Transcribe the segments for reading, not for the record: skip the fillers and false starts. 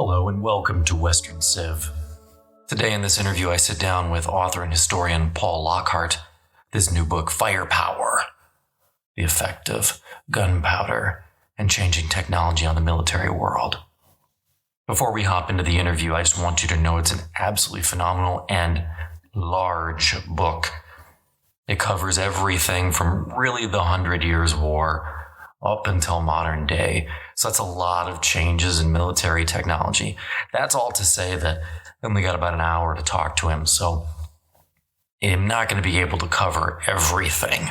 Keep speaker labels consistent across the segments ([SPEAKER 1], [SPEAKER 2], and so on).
[SPEAKER 1] Hello and welcome to Western Civ. Today in this interview I sit down with author and historian Paul Lockhart, his new book Firepower, the effect of gunpowder and changing technology on the military world. Before we hop into the interview, I just want you to know it's an absolutely phenomenal and large book. It covers everything from really the 100 Years' War up until modern day. So that's a lot of changes in military technology. That's all to say that I only got about an hour to talk to him, so I'm not going to be able to cover everything.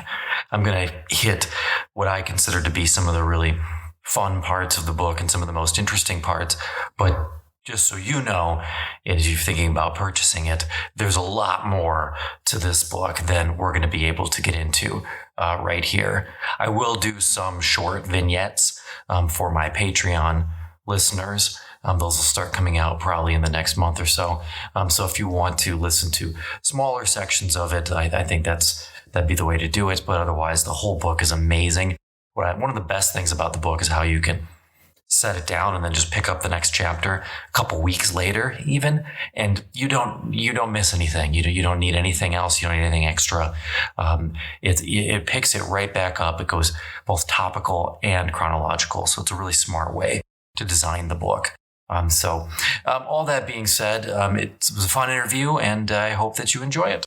[SPEAKER 1] I'm going to hit what I consider to be some of the really fun parts of the book and some of the most interesting parts. But just so you know, as you're thinking about purchasing it, there's a lot more to this book than we're going to be able to get into right here. I will do some short vignettes for my Patreon listeners. Those will start coming out probably in the next month or so. So if you want to listen to smaller sections of it, I think that'd be the way to do it. But otherwise, the whole book is amazing. One of the best things about the book is how you can set it down and then just pick up the next chapter a couple weeks later even, and you don't miss anything. You don't need anything else. You don't need anything extra. It picks it right back up. It goes both topical and chronological. So it's a really smart way to design the book. All that being said, it was a fun interview and I hope that you enjoy it.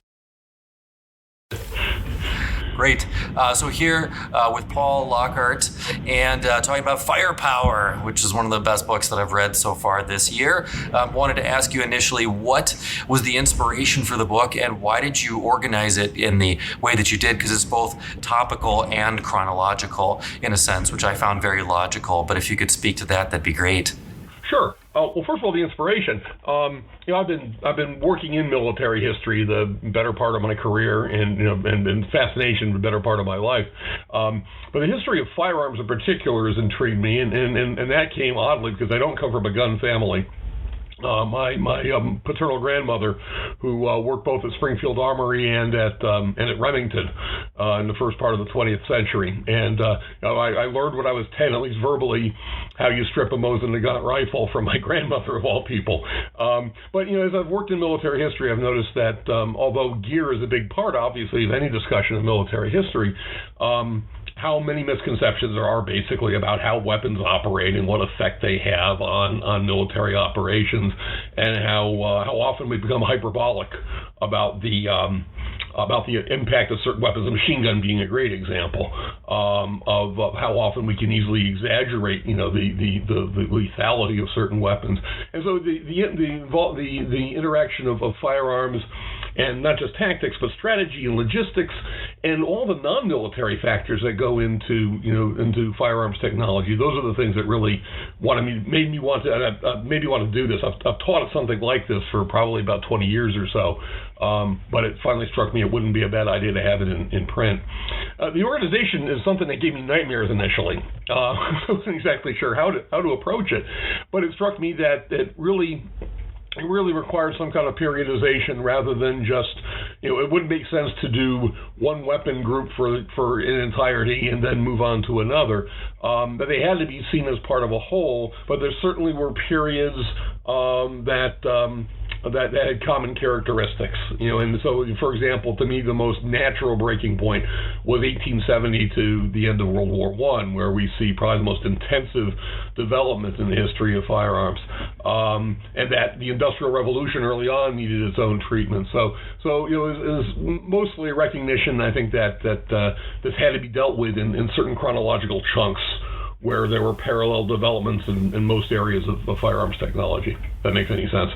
[SPEAKER 1] Great. So here with Paul Lockhart and talking about Firepower, which is one of the best books that I've read so far this year. Wanted to ask you initially, what was the inspiration for the book and why did you organize it in the way that you did? Because it's both topical and chronological in a sense, which I found very logical. But if you could speak to that, that'd be great.
[SPEAKER 2] Sure. Well, first of all, the inspiration. I've been working in military history the better part of my career, and fascination the better part of my life. But the history of firearms in particular has intrigued me, and that came oddly because I don't come from a gun family. My paternal grandmother, who worked both at Springfield Armory and at Remington in the first part of the 20th century, and I learned when I was 10, at least verbally, how you strip a Mosin Nagant rifle from my grandmother of all people. But as I've worked in military history, I've noticed that although gear is a big part, obviously, of any discussion of military history, how many misconceptions there are basically about how weapons operate and what effect they have on military operations, and how often we become hyperbolic about the impact of certain weapons, a machine gun being a great example of how often we can easily exaggerate, the lethality of certain weapons. And so the interaction of firearms, and not just tactics, but strategy and logistics, and all the non-military factors that go into firearms technology. Those are the things that really made me want to do this. I've taught at something like this for probably about 20 years or so, but it finally struck me it wouldn't be a bad idea to have it in print. The organization is something that gave me nightmares initially. I wasn't exactly sure how to approach it, but it struck me that it really requires some kind of periodization rather than just, it wouldn't make sense to do one weapon group for an entirety and then move on to another. But they had to be seen as part of a whole, but there certainly were periods that had common characteristics, and so, for example, to me, the most natural breaking point was 1870 to the end of World War I, where we see probably the most intensive development in the history of firearms, and that the Industrial Revolution early on needed its own treatment. So it was mostly a recognition, I think, that this had to be dealt with in certain chronological chunks, where there were parallel developments in most areas of firearms technology. If that makes any sense.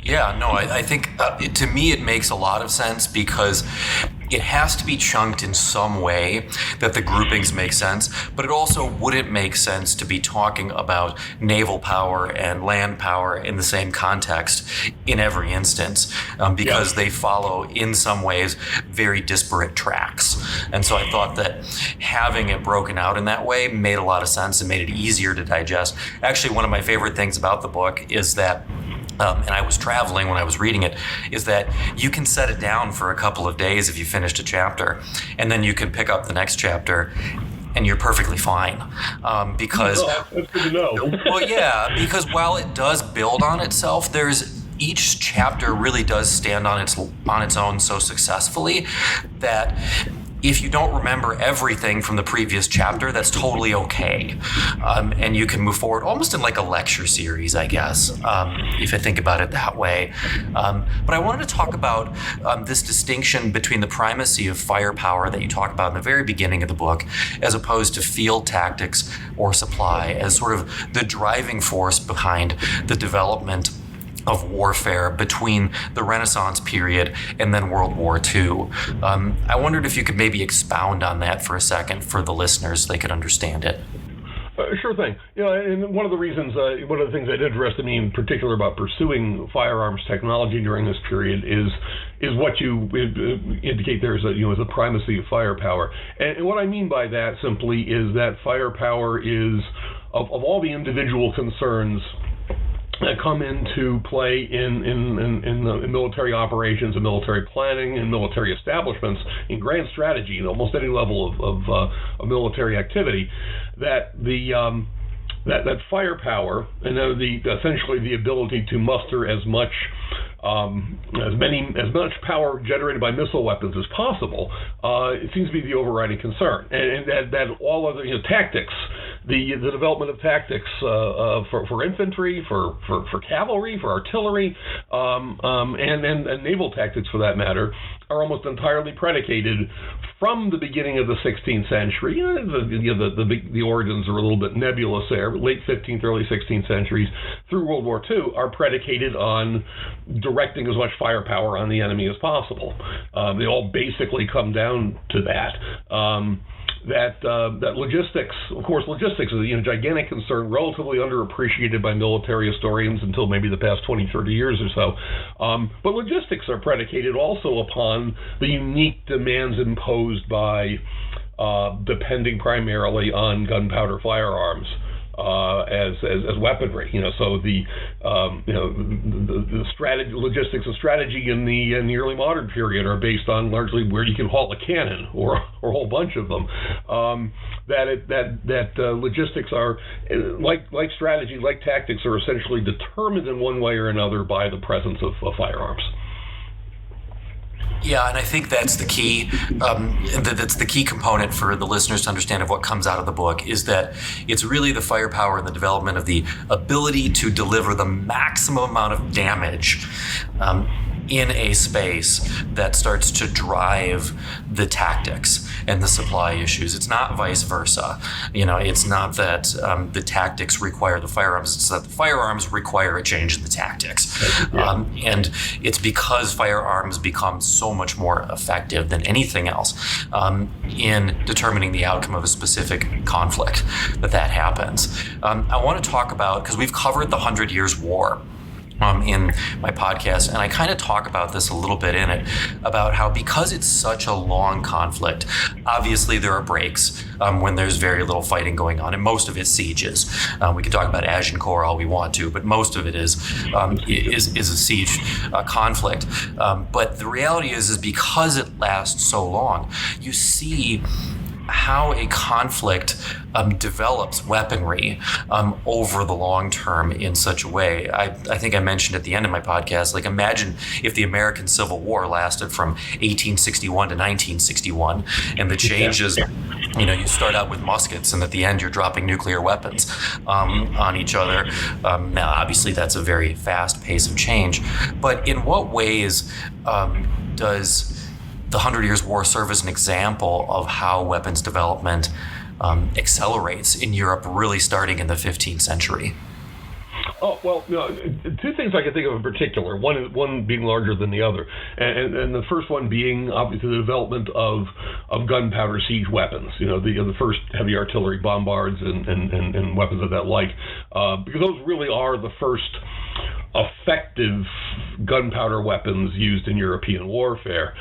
[SPEAKER 1] Yeah, no, I think to me it makes a lot of sense because it has to be chunked in some way that the groupings make sense, but it also wouldn't make sense to be talking about naval power and land power in the same context in every instance because they follow in some ways very disparate tracks. And so I thought that having it broken out in that way made a lot of sense and made it easier to digest. Actually, one of my favorite things about the book is that and I was traveling when I was reading it, is that you can set it down for a couple of days if you finished a chapter, and then you can pick up the next chapter and you're perfectly fine. Because
[SPEAKER 2] that's good to know.
[SPEAKER 1] well, yeah, because while it does build on itself, each chapter really does stand on its own so successfully that if you don't remember everything from the previous chapter, that's totally okay. And you can move forward almost in like a lecture series, I guess, if I think about it that way. But I wanted to talk about this distinction between the primacy of firepower that you talk about in the very beginning of the book, as opposed to field tactics or supply, as sort of the driving force behind the development of warfare between the Renaissance period and then World War II. I wondered if you could maybe expound on that for a second for the listeners so they could understand it.
[SPEAKER 2] Sure thing. And one of the reasons, one of the things that interested me in particular about pursuing firearms technology during this period is what you indicate there is the primacy of firepower. And what I mean by that simply is that firepower is, of all the individual concerns that come into play in military operations and military planning and military establishments in grand strategy in almost any level of military activity, that that firepower and essentially the ability to muster as much power generated by missile weapons as possible, it seems to be the overriding concern, and that all other tactics. The development of tactics for infantry, for cavalry, for artillery, and naval tactics for that matter, are almost entirely predicated from the beginning of the 16th century. The origins are a little bit nebulous there, but late 15th, early 16th centuries through World War II are predicated on directing as much firepower on the enemy as possible. They all basically come down to that. That logistics, of course, logistics is a gigantic concern, relatively underappreciated by military historians until maybe the past 20, 30 years or so. But logistics are predicated also upon the unique demands imposed by depending primarily on gunpowder firearms as weaponry. So the strategy, logistics and strategy in the early modern period are based on largely where you can haul a cannon or a whole bunch of them. Logistics are like strategy, like tactics, are essentially determined in one way or another by the presence of firearms.
[SPEAKER 1] Yeah, and I think that's the key. That's the key component for the listeners to understand of what comes out of the book, is that it's really the firepower and the development of the ability to deliver the maximum amount of damage in a space that starts to drive the tactics and the supply issues. It's not vice versa. It's not that the tactics require the firearms. It's that the firearms require a change in the tactics.
[SPEAKER 2] Yeah.
[SPEAKER 1] And it's because firearms become so much more effective than anything else in determining the outcome of a specific conflict that happens. I want to talk about, because we've covered the 100 Years' War in my podcast, and I kind of talk about this a little bit in it, about how because it's such a long conflict, obviously there are breaks when there's very little fighting going on, and most of it's sieges. We can talk about Agincourt all we want to, but most of it is a siege conflict. But the reality is because it lasts so long, you see how a conflict develops weaponry over the long term in such a way. I think I mentioned at the end of my podcast, like, imagine if the American Civil War lasted from 1861 to 1961, and the changes, you start out with muskets, and at the end you're dropping nuclear weapons on each other. Now, obviously that's a very fast pace of change, but in what ways does the 100 Years' War serve as an example of how weapons development accelerates in Europe, really starting in the 15th century?
[SPEAKER 2] Oh, well, two things I can think of in particular, one being larger than the other, and the first one being obviously the development of gunpowder siege weapons, the first heavy artillery bombards and weapons of that like, because those really are the first effective gunpowder weapons used in European warfare.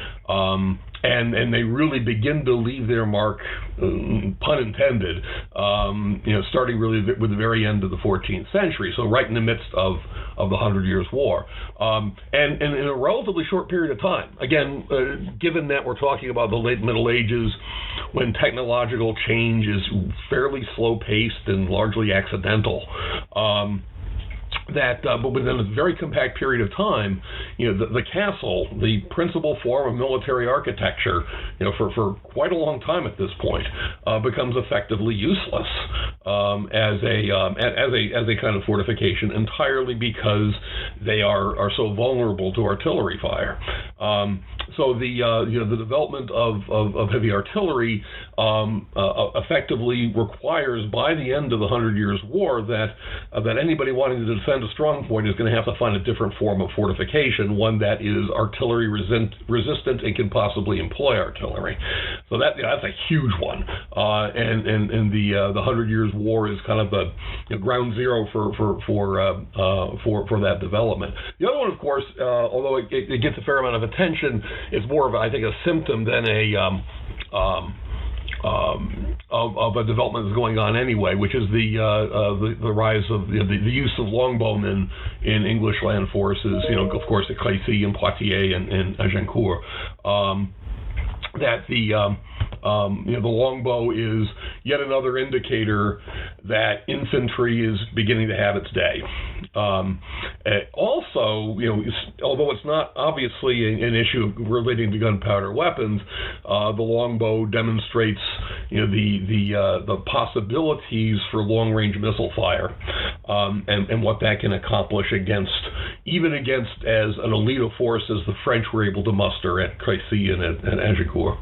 [SPEAKER 2] and they really begin to leave their mark, pun intended, starting really with the very end of the 14th century, so right in the midst of the 100 Years' War, and in a relatively short period of time. Again, given that we're talking about the late Middle Ages, when technological change is fairly slow-paced and largely accidental, but within a very compact period of time, the castle, the principal form of military architecture, for quite a long time at this point, becomes effectively useless as a kind of fortification, entirely because they are so vulnerable to artillery fire. So the development of heavy artillery effectively requires, by the end of the 100 Years' War, that anybody wanting to defend a strong point is going to have to find a different form of fortification, one that is artillery resistant and can possibly employ artillery. So that's a huge one, and the 100 Years' War is kind of the ground zero for that development. The other one, of course, although it gets a fair amount of attention, is more of, I think, a symptom than of a development that's going on anyway, which is the rise of the use of longbowmen in English land forces. Of course, at Crécy and Poitiers and Agincourt. That the longbow is yet another indicator that infantry is beginning to have its day. Also, although it's not obviously an issue relating to gunpowder weapons, the longbow demonstrates the possibilities for long-range missile fire, and what that can accomplish even against as an elite a force as the French were able to muster at Crécy and at Agincourt.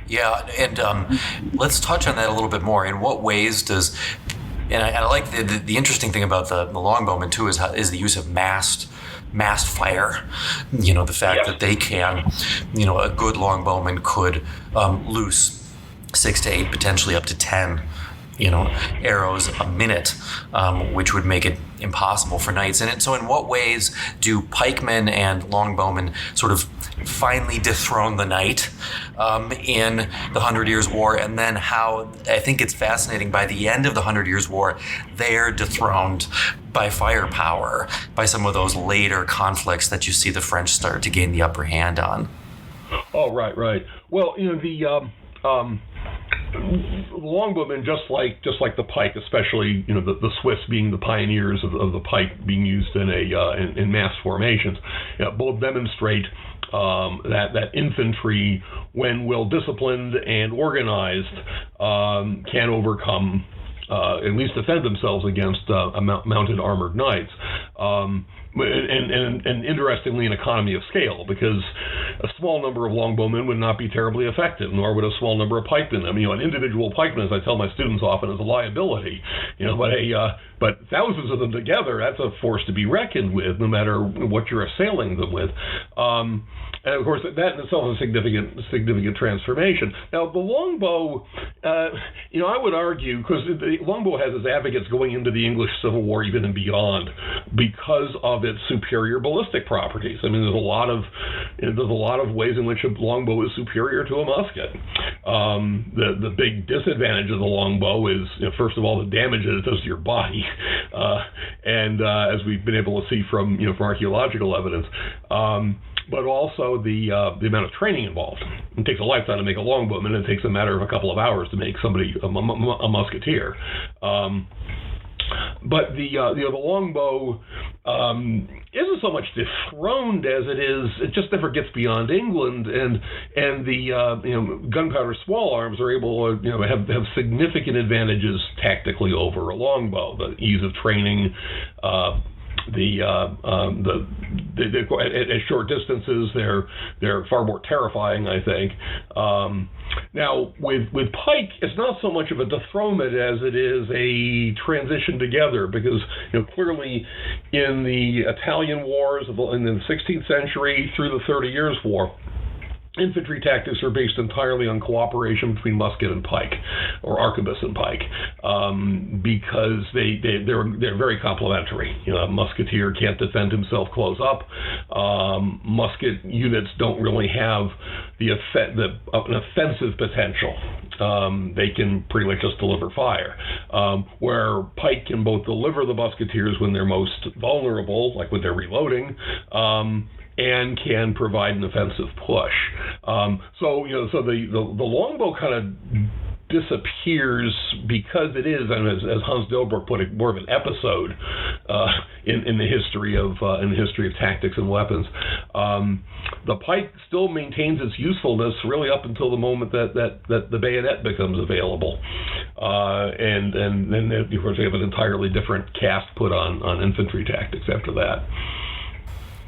[SPEAKER 1] Yeah, and let's touch on that a little bit more. In what ways does, and I like the interesting thing about the longbowmen too is the use of massed fire. The fact that they can, a good longbowman could loose 6 to 8, potentially up to 10, arrows a minute, which would make it impossible for knights. And so in what ways do pikemen and longbowmen sort of finally dethrone the knight in the 100 Years' War, and then how, I think it's fascinating, by the end of the 100 Years' War, they're dethroned by firepower, by some of those later conflicts that you see the French start to gain the upper hand on.
[SPEAKER 2] Oh, right. Well, the longbowmen, just like the pike, especially the Swiss being the pioneers of the pike being used in mass formations, both demonstrate that infantry, when well disciplined and organized, can overcome, at least defend themselves against mounted armored knights. And interestingly, an economy of scale, because a small number of longbowmen would not be terribly effective, nor would a small number of pikemen. An individual pikeman, as I tell my students often, is a liability. But thousands of them together, that's a force to be reckoned with, no matter what you're assailing them with. And of course, that in itself is a significant transformation. Now, the longbow, I would argue, because the longbow has its advocates going into the English Civil War even and beyond, because of its superior ballistic properties. There's a lot of ways in which a longbow is superior to a musket. The big disadvantage of the longbow is, first of all, the damage that it does to your body, and as we've been able to see from archaeological evidence. But also the amount of training involved. It takes a lifetime to make a longbowman, and it takes a matter of a couple of hours to make somebody a musketeer. But the longbow isn't so much dethroned as it just never gets beyond England, and the gunpowder small arms are able to have significant advantages tactically over a longbow. The ease of training. At short distances, they're far more terrifying, I think. Now, with pike, it's not so much of a dethronement as it is a transition together, because clearly in the Italian wars in the 16th century through the 30 Years' War, infantry tactics are based entirely on cooperation between musket and pike, or arquebus and pike, because they're very complementary. A musketeer can't defend himself close up. Musket units don't really have an offensive potential. They can pretty much just deliver fire. Where pike can both deliver the musketeers when they're most vulnerable, like when they're reloading, and can provide an offensive push. So the longbow kind of disappears because it is, and as Hans Delbrück put it, more of an episode in the history of tactics and weapons. The pike still maintains its usefulness really up until the moment that the bayonet becomes available, and then of course they have an entirely different cast put on infantry tactics after that.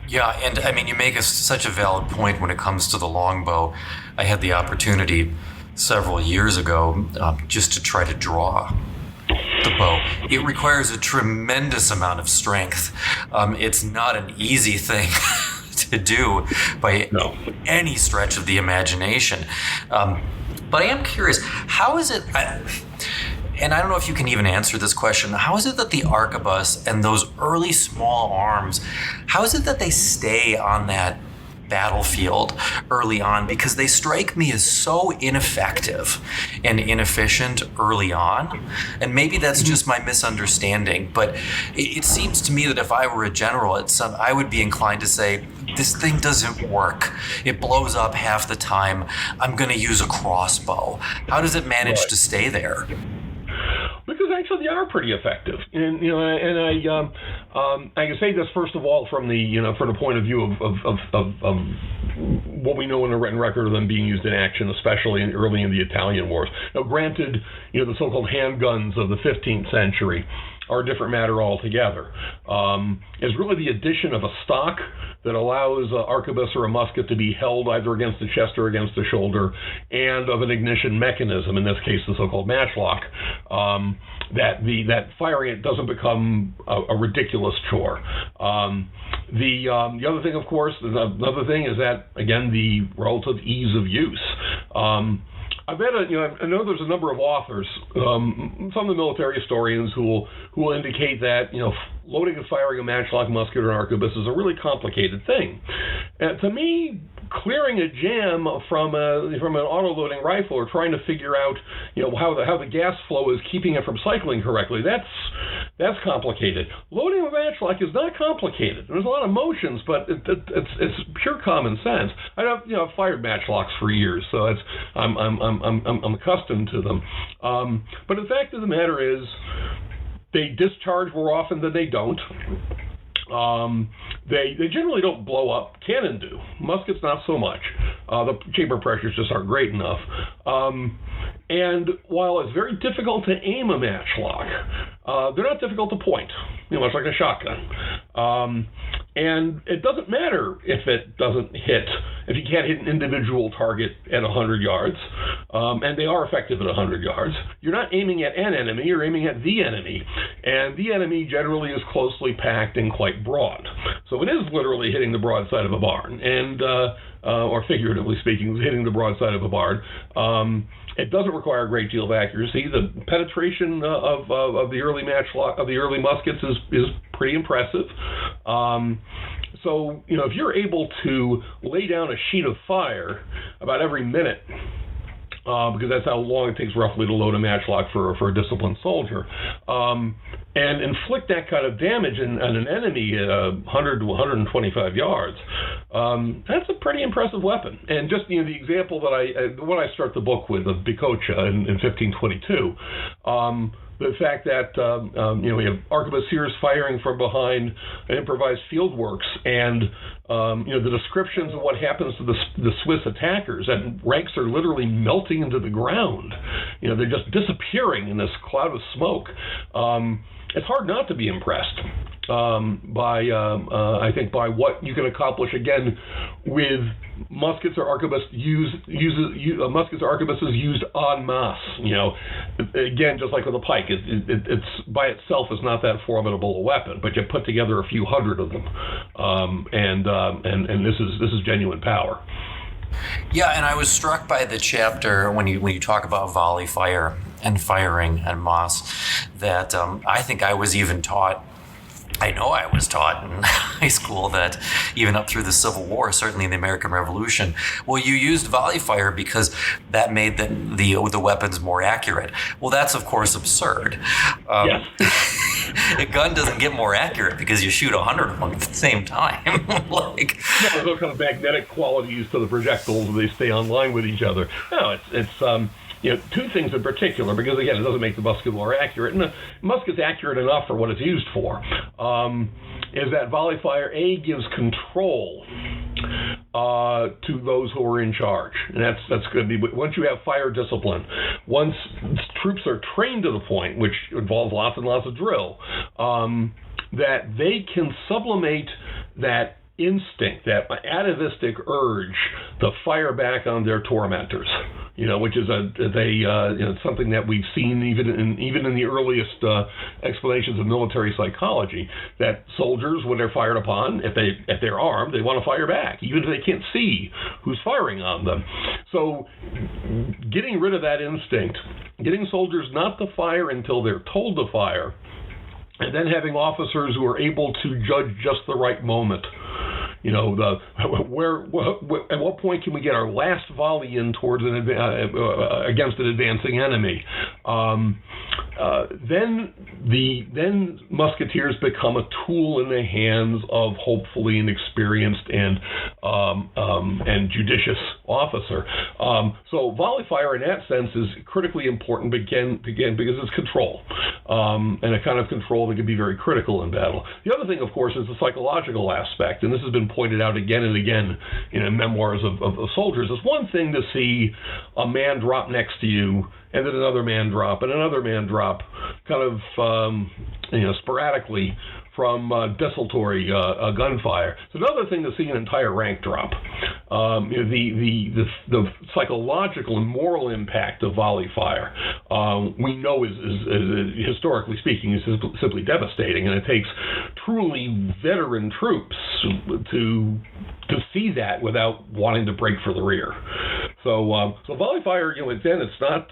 [SPEAKER 1] Yeah, and I mean, you make such a valid point when it comes to the longbow. I had the opportunity several years ago just to try to draw the bow. It requires a tremendous amount of strength. It's not an easy thing to do by any stretch of the imagination. But I am curious, how is it... And I don't know if you can even answer this question. How is it that the arquebus and those early small arms, how is it that they stay on that battlefield early on? Because they strike me as so ineffective and inefficient early on. And maybe that's just my misunderstanding. But it seems to me that if I were a general, I would be inclined to say, this thing doesn't work. It blows up half the time. I'm going to use a crossbow. How does it manage to stay there?
[SPEAKER 2] Because actually they are pretty effective, and I can say this first of all from the point of view of what we know in the written record of them being used in action, especially early in the Italian wars. Now, granted, the so-called handguns of the 15th century are a different matter altogether. It's really the addition of a stock that allows an arquebus or a musket to be held either against the chest or against the shoulder, and of an ignition mechanism, in this case the so-called matchlock, that firing it doesn't become a ridiculous chore. The other thing, of course, another thing is that, again, the relative ease of use. I know there's a number of authors, some of the military historians who will indicate that loading and firing a matchlock musket or an arquebus is a really complicated thing. To me, clearing a jam from an auto-loading rifle, or trying to figure out how the gas flow is keeping it from cycling correctly, that's complicated. Loading a matchlock is not complicated. There's a lot of motions, but it's pure common sense. I've fired matchlocks for years, so I'm accustomed to them. But the fact of the matter is, they discharge more often than they don't. They generally don't blow up. Cannon do. Muskets not so much. The chamber pressures just aren't great enough. And while it's very difficult to aim a matchlock, they're not difficult to point, much like a shotgun. And it doesn't matter if it doesn't hit, if you can't hit an individual target at 100 yards, and they are effective at 100 yards. You're not aiming at an enemy, you're aiming at the enemy. And the enemy generally is closely packed and quite broad. So it is literally hitting the broadside of a barn, and or figuratively speaking, hitting the broadside of a barn. It doesn't require a great deal of accuracy. The penetration of the early matchlock, of the early muskets, is pretty impressive. So, if you're able to lay down a sheet of fire about every minute, because that's how long it takes roughly to load a matchlock for a disciplined soldier, and inflict that kind of damage on an enemy at 100 to 125 yards, that's a pretty impressive weapon. And just the example that the one I start the book with, of Bicocca in 1522, the fact that we have arquebusiers firing from behind improvised field works, and the descriptions of what happens to the Swiss attackers, that ranks are literally melting into the ground. They're just disappearing in this cloud of smoke. It's hard not to be impressed by what you can accomplish, again, with muskets or arquebuses used en masse. Again, just like with a pike, it's by itself is not that formidable a weapon, but you put together a few hundred of them, and this is genuine power.
[SPEAKER 1] Yeah, and I was struck by the chapter when you talk about volley fire and firing and moss, that I think I was even taught. I know I was taught in high school that even up through the Civil War, certainly in the American Revolution, well, you used volley fire because that made the weapons more accurate. Well, that's of course absurd.
[SPEAKER 2] Yes.
[SPEAKER 1] A gun doesn't get more accurate because you shoot 100 of them at the same time.
[SPEAKER 2] No, there's no kind of magnetic qualities to the projectiles; they stay online with each other. No, it's two things in particular, because again, it doesn't make the musket more accurate, and the musket's accurate enough for what it's used for. Is that volley fire gives control to those who are in charge, and that's going to be once you have fire discipline, once troops are trained to the point, which involves lots and lots of drill, that they can sublimate that instinct, that atavistic urge to fire back on their tormentors, which is something that we've seen even in the earliest explanations of military psychology, that soldiers, when they're fired upon, if they're armed, they want to fire back, even if they can't see who's firing on them. So getting rid of that instinct, getting soldiers not to fire until they're told to fire, and then having officers who are able to judge just the right moment. At what point can we get our last volley in towards against an advancing enemy? Then musketeers become a tool in the hands of hopefully an experienced and judicious officer. So volley fire in that sense is critically important again because it's control, and a kind of control that can be very critical in battle. The other thing, of course, is the psychological aspect, and this has been pointed out again and again in memoirs of soldiers. It's one thing to see a man drop next to you, and then another man drop, and another man drop, kind of sporadically from desultory gunfire. It's another thing to see an entire rank drop. The psychological and moral impact of volley fire, we know is historically speaking, is simply devastating, and it takes truly veteran troops to see that without wanting to break for the rear. So volley fire, again, it's not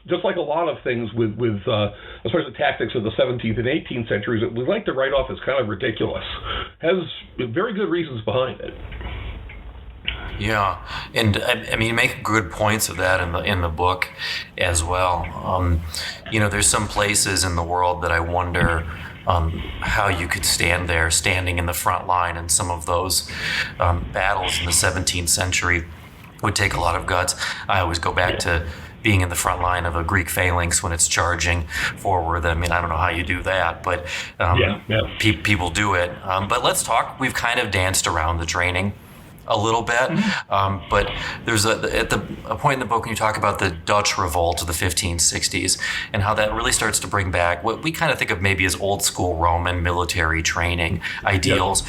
[SPEAKER 2] just like a lot of things with especially the tactics of the 17th and 18th centuries that we like to write off as kind of ridiculous. Has very good reasons behind it.
[SPEAKER 1] Yeah, and I mean, you make good points of that in the book as well. There's some places in the world that I wonder how you could standing in the front line, and some of those battles in the 17th century would take a lot of guts. I always go back to being in the front line of a Greek phalanx when it's charging forward. I mean, I don't know how you do that, but people do it. But let's talk. We've kind of danced around the training a little bit, but there's a point in the book when you talk about the Dutch Revolt of the 1560s and how that really starts to bring back what we kind of think of maybe as old school Roman military training ideals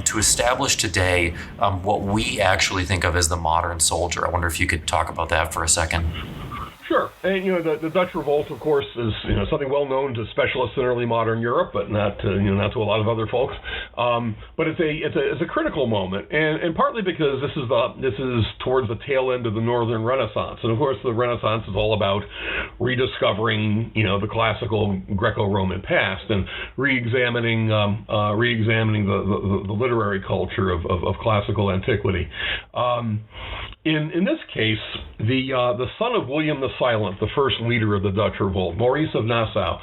[SPEAKER 1] to establish today what we actually think of as the modern soldier. I wonder if you could talk about that for a second.
[SPEAKER 2] Sure, and the Dutch Revolt, of course, is something well known to specialists in early modern Europe, but not to a lot of other folks. But it's a critical moment, and partly because this is towards the tail end of the Northern Renaissance, and of course the Renaissance is all about rediscovering the classical Greco-Roman past and re-examining the literary culture of classical antiquity. In this case, the son of William the Silent, the first leader of the Dutch Revolt, Maurice of Nassau,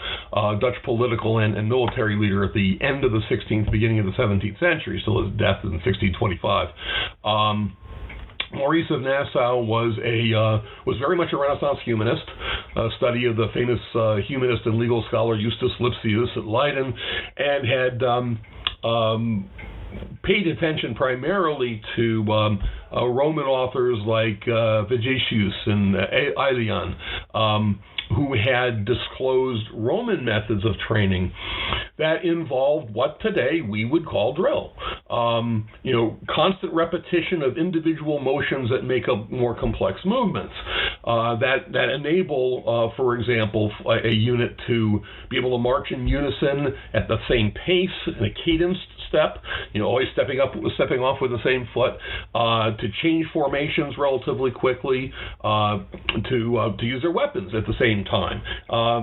[SPEAKER 2] Dutch political and military leader at the end of the 16th, beginning of the 17th century, till his death in 1625. Maurice of Nassau was very much a Renaissance humanist, a study of the famous humanist and legal scholar Justus Lipsius at Leiden, and had paid attention primarily to Roman authors like Vegetius and Aelian, who had disclosed Roman methods of training that involved what today we would call drill. Constant repetition of individual motions that make up more complex movements that enable, for example, a unit to be able to march in unison at the same pace in a cadenced step, always stepping off with the same foot, to change formations relatively quickly, to use their weapons at the same time,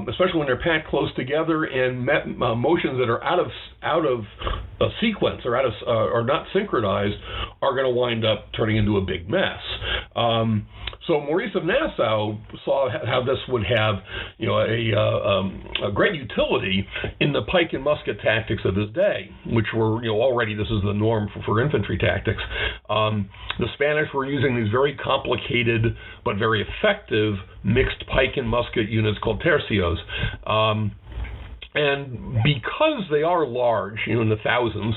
[SPEAKER 2] especially when they're packed close together, and motions that are out of a sequence or not synchronized are going to wind up turning into a big mess. So Maurice of Nassau saw how this would have, a great utility in the pike and musket tactics of his day, which were, already this is the norm for infantry tactics. The Spanish were using these very complicated but very effective mixed pike and musket units called tercios. And because they are large, in the thousands,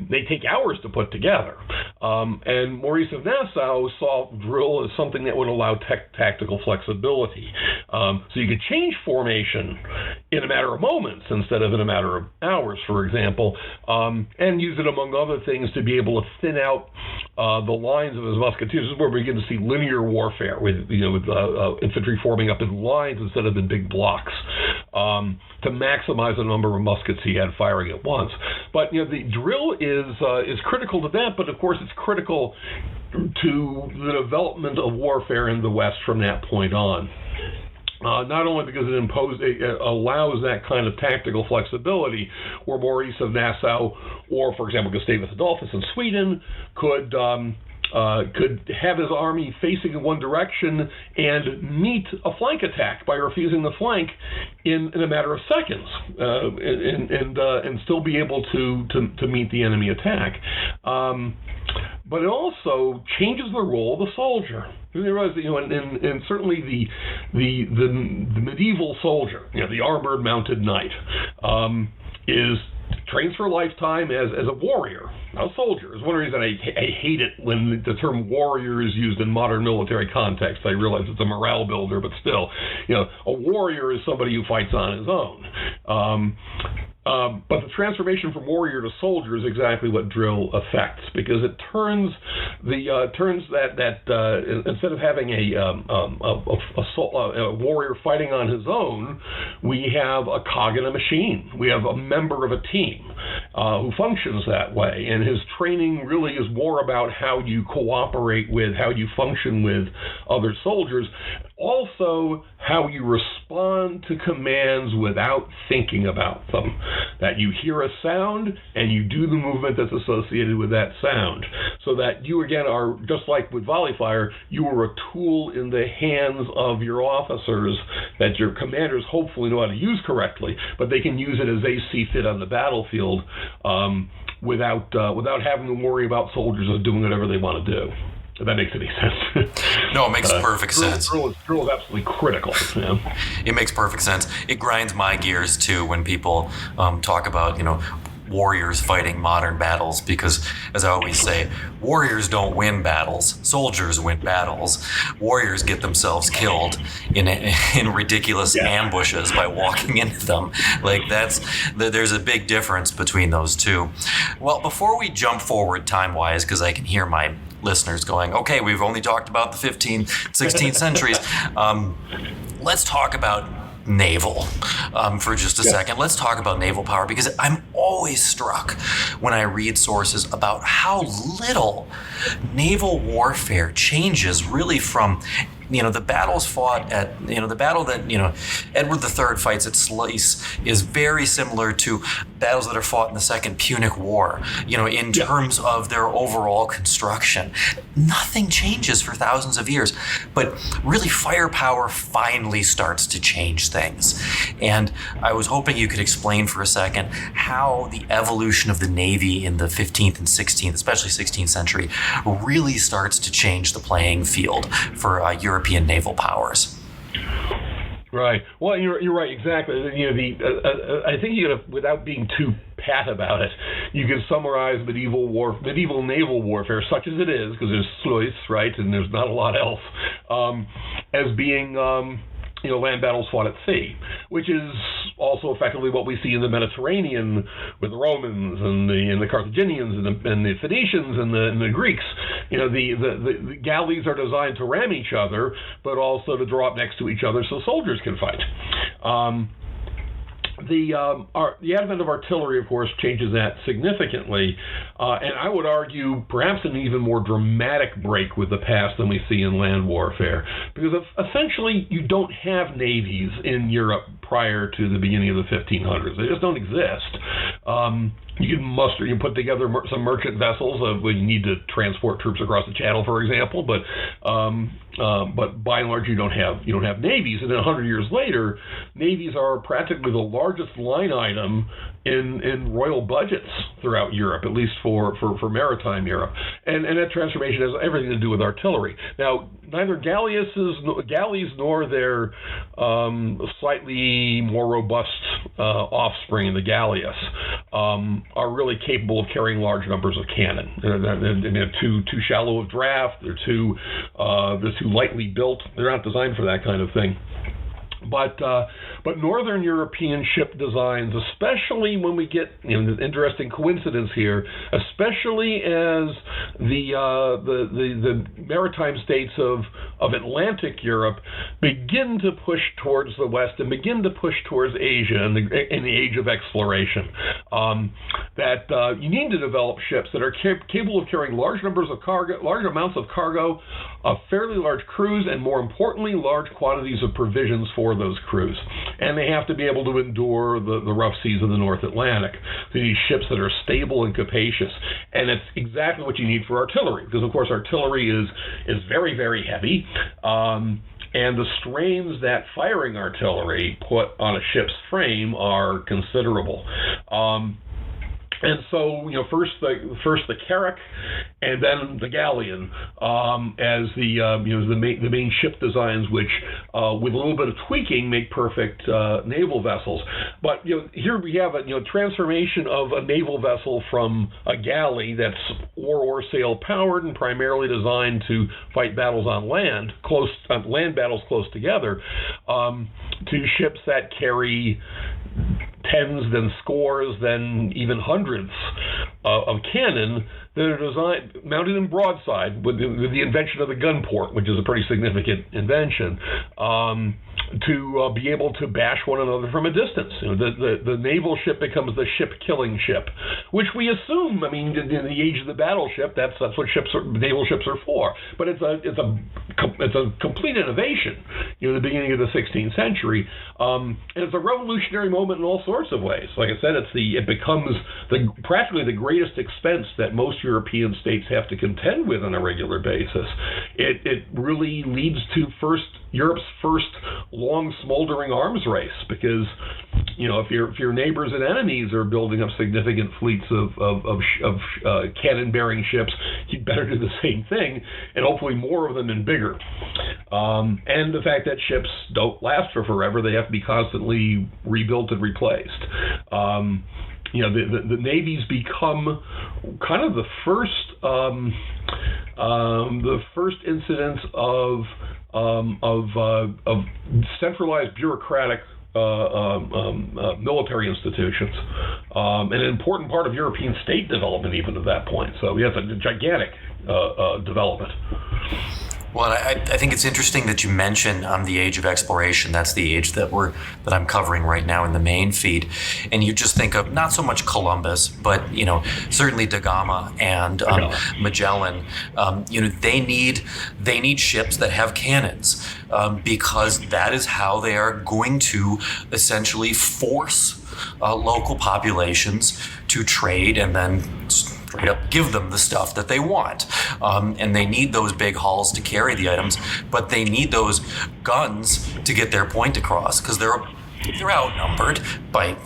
[SPEAKER 2] they take hours to put together. And Maurice of Nassau saw drill as something that would allow tactical flexibility. So you could change formation in a matter of moments instead of in a matter of hours, for example, and use it, among other things, to be able to thin out the lines of his musketeers. This is where we begin to see linear warfare with infantry forming up in lines instead of in big blocks, to maximize the number of muskets he had firing at once. But the drill is critical to that, but of course it's critical to the development of warfare in the West from that point on. Not only because it allows that kind of tactical flexibility, where Maurice of Nassau, or for example Gustavus Adolphus in Sweden, could have his army facing in one direction and meet a flank attack by refusing the flank in a matter of seconds, and still be able to meet the enemy attack. But it also changes the role of the soldier. You realize that, and certainly the medieval soldier, the armored mounted knight, is trains for a lifetime as a warrior, not a soldier. It's one reason I hate it when the term warrior is used in modern military context. I realize it's a morale builder, but still, a warrior is somebody who fights on his own. But the transformation from warrior to soldier is exactly what drill affects, because it turns that instead of having a warrior fighting on his own, we have a cog in a machine. We have a member of a team who functions that way, and his training really is more about how you cooperate with, how you function with other soldiers. Also, how you respond to commands without thinking about them. That you hear a sound and you do the movement that's associated with that sound. So that you, again, are, just like with volley fire, you are a tool in the hands of your officers that your commanders hopefully know how to use correctly, but they can use it as they see fit on the battlefield, without having to worry about soldiers doing whatever they want to do. If that makes any sense.
[SPEAKER 1] No, it makes perfect sense.
[SPEAKER 2] Drill is absolutely critical.
[SPEAKER 1] It makes perfect sense. It grinds my gears, too, when people talk about, warriors fighting modern battles, because, as I always say, warriors don't win battles. Soldiers win battles. Warriors get themselves killed in ridiculous ambushes by walking into them. There's a big difference between those two. Well, before we jump forward time-wise, because I can hear my listeners going, okay, we've only talked about the 15th, 16th centuries. Let's talk about naval for just a second. Let's talk about naval power, because I'm always struck when I read sources about how little naval warfare changes really from the battles fought at, the battle that, Edward III fights at Sluis is very similar to battles that are fought in the Second Punic War, in terms of their overall construction. Nothing changes for thousands of years, but really firepower finally starts to change things. And I was hoping you could explain for a second how the evolution of the Navy in the 15th and 16th, especially 16th century, really starts to change the playing field for European naval powers.
[SPEAKER 2] Right. Well, you're right. Exactly. I think without being too pat about it, you can summarize medieval naval warfare, such as it is, because there's Sluis, right, and there's not a lot else, as being land battles fought at sea, which is also effectively what we see in the Mediterranean with the Romans and the Carthaginians and the Phoenicians and the Greeks. The galleys are designed to ram each other, but also to draw up next to each other so soldiers can fight. the advent of artillery, of course, changes that significantly, and I would argue perhaps an even more dramatic break with the past than we see in land warfare, because essentially you don't have navies in Europe prior to the beginning of the 1500s. They just don't exist. You can put together some merchant vessels when you need to transport troops across the Channel, for example, but by and large you don't have navies. And then 100 years later, navies are practically the largest line item in royal budgets throughout Europe, at least for maritime Europe. And that transformation has everything to do with artillery. Now, neither galleys nor their slightly more robust offspring, the galleass, are really capable of carrying large numbers of cannon. They're too shallow of draft. They're too lightly built. They're not designed for that kind of thing. But Northern European ship designs, especially when we get an interesting coincidence here, especially as the maritime states of Atlantic Europe begin to push towards the West and begin to push towards Asia in the age of exploration, that you need to develop ships that are capable of carrying large amounts of cargo, fairly large crews, and more importantly, large quantities of provisions for those crews. And they have to be able to endure the rough seas of the North Atlantic. So you need ships that are stable and capacious. And it's exactly what you need for artillery, because of course artillery is very, very heavy. And the strains that firing artillery put on a ship's frame are considerable. And so, first the carrack, and then the galleon, as the main ship designs, which with a little bit of tweaking make perfect naval vessels. But here we have a transformation of a naval vessel from a galley that's oar or sail powered and primarily designed to fight battles on land, land battles close together, to ships that carry tens, then scores, then even hundreds of cannon that are mounted in broadside with the invention of the gun port, which is a pretty significant invention, to be able to bash one another from a distance. The naval ship becomes the ship-killing ship, which we assume, in the age of the battleship, that's what naval ships are for. But it's a complete innovation, the beginning of the 16th century, and it's a revolutionary moment in all sorts of ways. Like I said, it becomes practically the greatest expense that most European states have to contend with on a regular basis. It really leads to Europe's first long smoldering arms race, because if your neighbors and enemies are building up significant fleets of cannon-bearing ships, you'd better do the same thing, and hopefully more of them and bigger. And the fact that ships don't last for forever; they have to be constantly rebuilt and replaced. The navies become kind of the first incidents of centralized bureaucratic military institutions, and an important part of European state development even at that point. So we have a gigantic development.
[SPEAKER 1] Well, I think it's interesting that you mention the age of exploration. That's the age that I'm covering right now in the main feed. And you just think of not so much Columbus, but certainly Da Gama and Magellan. They need ships that have cannons, because that is how they are going to essentially force local populations to trade and then straight up give them the stuff that they want. And they need those big hulls to carry the items, but they need those guns to get their point across, because they're outnumbered by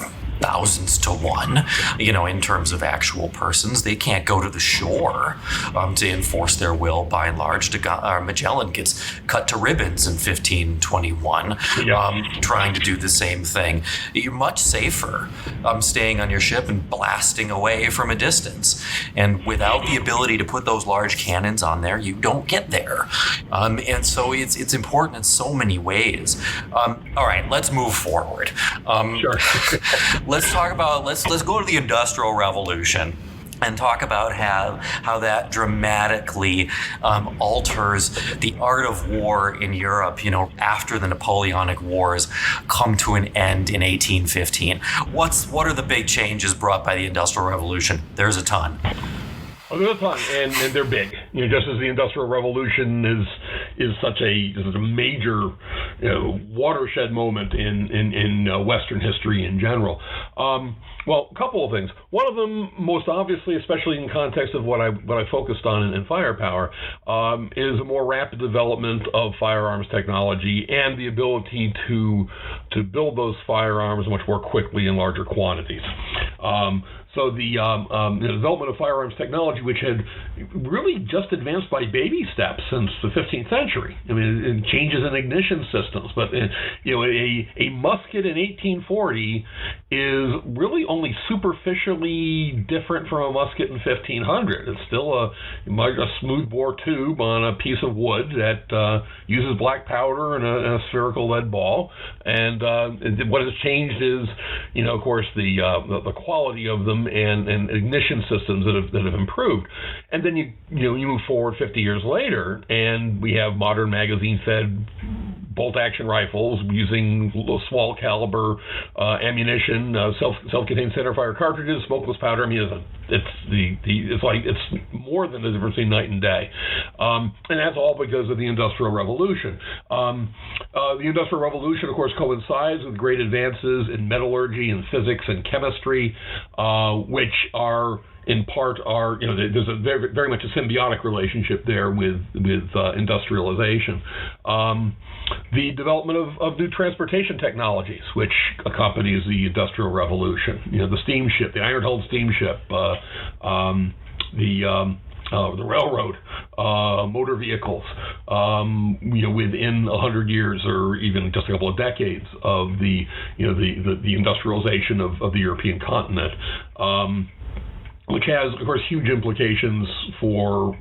[SPEAKER 1] thousands to one, in terms of actual persons. They can't go to the shore to enforce their will, by and large. Magellan gets cut to ribbons in 1521, trying to do the same thing. You're much safer staying on your ship and blasting away from a distance. And without the ability to put those large cannons on there, you don't get there. And so it's important in so many ways. All right, let's move forward.
[SPEAKER 2] Sure.
[SPEAKER 1] Let's talk about, let's go to the Industrial Revolution. and talk about how that dramatically alters the art of war in Europe, after the Napoleonic Wars come to an end in 1815. What are the big changes brought by the Industrial Revolution? There's a ton.
[SPEAKER 2] Oh, there's a ton, and they're big. Just as the Industrial Revolution is such a major watershed moment in Western history in general. Well, a couple of things. One of them, most obviously, especially in context of what I focused on in Firepower, is a more rapid development of firearms technology and the ability to build those firearms much more quickly in larger quantities. So the development of firearms technology, which had really just advanced by baby steps since the 15th century. I mean, changes in ignition systems, but a musket in 1840 is really only superficially different from a musket in 1500. It's still a smoothbore tube on a piece of wood that uses black powder and a spherical lead ball. And what has changed is, of course, the quality of them and ignition systems that have improved. And then you move forward 50 years later, and we have modern magazine-fed bolt-action rifles using small caliber ammunition, self-contained centerfire cartridges, smokeless powder. I mean, it's more than the difference between night and day, and that's all because of the Industrial Revolution. The Industrial Revolution, of course, coincides with great advances in metallurgy and physics and chemistry, which are in part there's a very, very much a symbiotic relationship there with industrialization. The development of new transportation technologies, which accompanies the Industrial Revolution. The steamship, the iron-hulled steamship, the railroad, motor vehicles, within 100 years or even just a couple of decades of the industrialization of the European continent. Which has, of course, huge implications for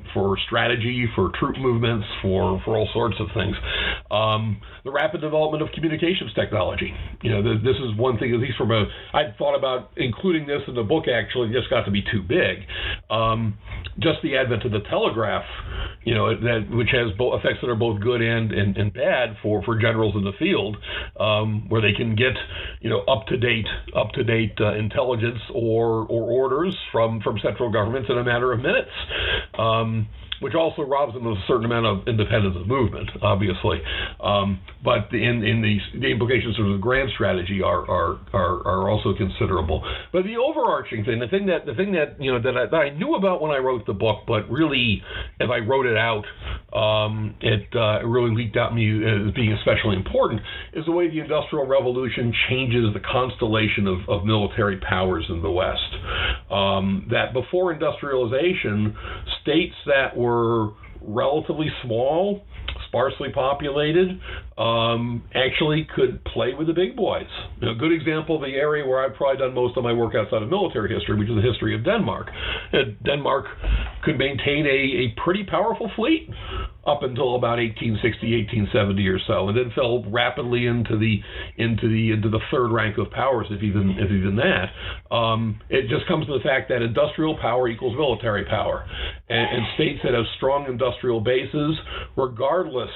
[SPEAKER 2] strategy, for troop movements, for all sorts of things. The rapid development of communications technology. This is one thing, at least I'd thought about including this in the book, actually, it just got to be too big. Just the advent of the telegraph, which has effects that are both good and bad for generals in the field, where they can get, up-to-date intelligence or orders from central governments in a matter of minutes, which also robs them of a certain amount of independence of movement, obviously. But the implications of the grand strategy are also considerable. But the overarching thing, the thing that that I knew about when I wrote the book, but really, as I wrote it out, it really leaked out me as being especially important, is the way the Industrial Revolution changes the constellation of military powers in the West. That before industrialization, states that were relatively small, sparsely populated, actually could play with the big boys. A good example of the area where I've probably done most of my work outside of military history, which is the history of Denmark. Denmark could maintain a pretty powerful fleet up until about 1860, 1870 or so, and then fell rapidly into the third rank of powers, if even that. It just comes to the fact that industrial power equals military power, and states that have strong industrial bases, regardless,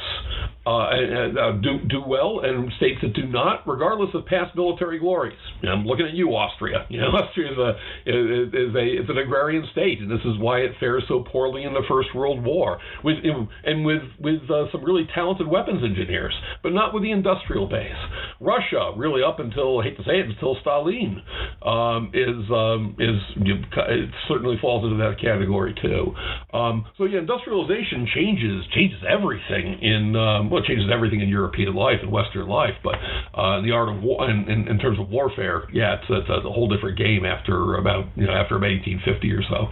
[SPEAKER 2] do well, and states that do not, regardless of past military glories. I'm looking at you, Austria. Austria is an agrarian state, and this is why it fares so poorly in the First World War, with some really talented weapons engineers, but not with the industrial base. Russia, really, up until, I hate to say it, until Stalin, it certainly falls into that category too. So yeah, industrialization changes everything it changes everything in European life and Western life, but the art of war, in terms of warfare, yeah, it's a whole different game after about 1850 or so.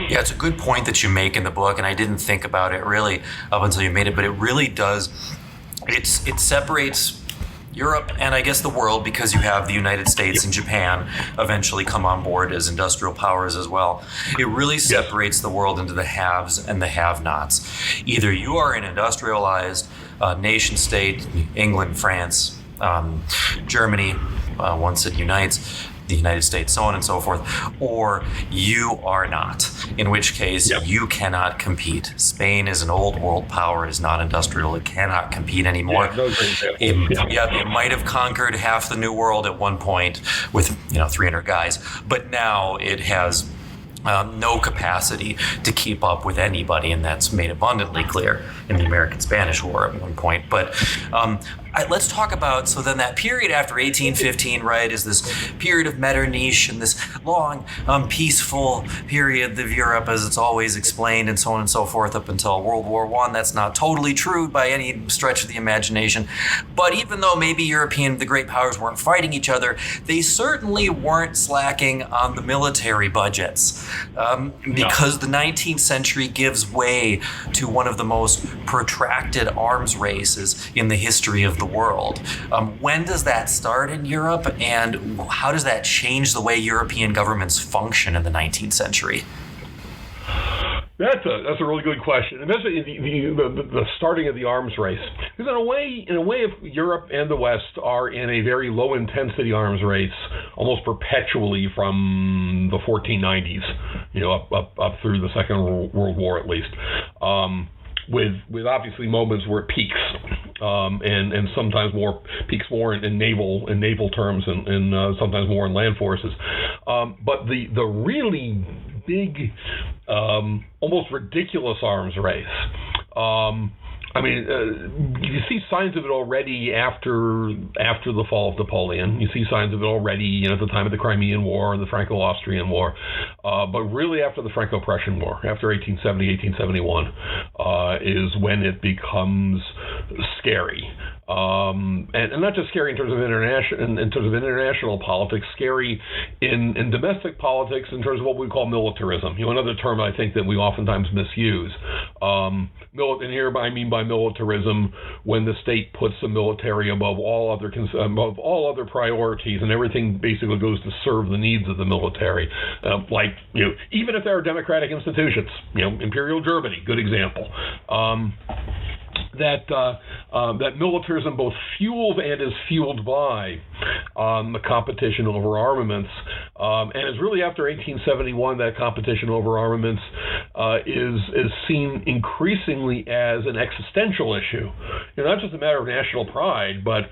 [SPEAKER 1] Yeah, it's a good point that you make in the book, and I didn't think about it really up until you made it, but it really does. It separates Europe and I guess the world, because you have the United States and Japan eventually come on board as industrial powers as well. It really separates the world into the haves and the have-nots. Either you are an industrialized nation state, England, France, Germany, once it unites. the United States, so on and so forth, or you are not, in which case you cannot compete. Spain is an old world power, is not industrial, it cannot compete anymore. It might have conquered half the New World at one point with 300 guys, but now it has no capacity to keep up with anybody, and that's made abundantly clear in the American-Spanish War at one point. But let's talk about, so then that period after 1815, right, is this period of Metternich and this long, peaceful period of Europe, as it's always explained, and so on and so forth, up until World War I. That's not totally true by any stretch of the imagination. But even though maybe the great powers weren't fighting each other, they certainly weren't slacking on the military budgets, because the 19th century gives way to one of the most protracted arms races in the history of the world. When does that start in Europe, and how does that change the way European governments function in the 19th century?
[SPEAKER 2] That's a really good question, and that's the starting of the arms race. Because in a way, if Europe and the West are in a very low intensity arms race almost perpetually from the 1490s, up through the Second World War at least. With obviously moments where it peaks, and sometimes peaks more in naval terms, and sometimes more in land forces. But the really big, almost ridiculous arms race. You see signs of it already after the fall of Napoleon. You see signs of it already, at the time of the Crimean War and the Franco-Austrian War. But really after the Franco-Prussian War, after 1870, 1871, is when it becomes scary. And not just scary in terms of international politics, scary in domestic politics in terms of what we call militarism. Another term I think that we oftentimes misuse. And here I mean by militarism when the state puts the military above all other priorities, and everything basically goes to serve the needs of the military. Even if there are democratic institutions, Imperial Germany, good example. That militarism both fuels and is fueled by the competition over armaments, and it's really after 1871 that competition over armaments is seen increasingly as an existential issue. Not just a matter of national pride, but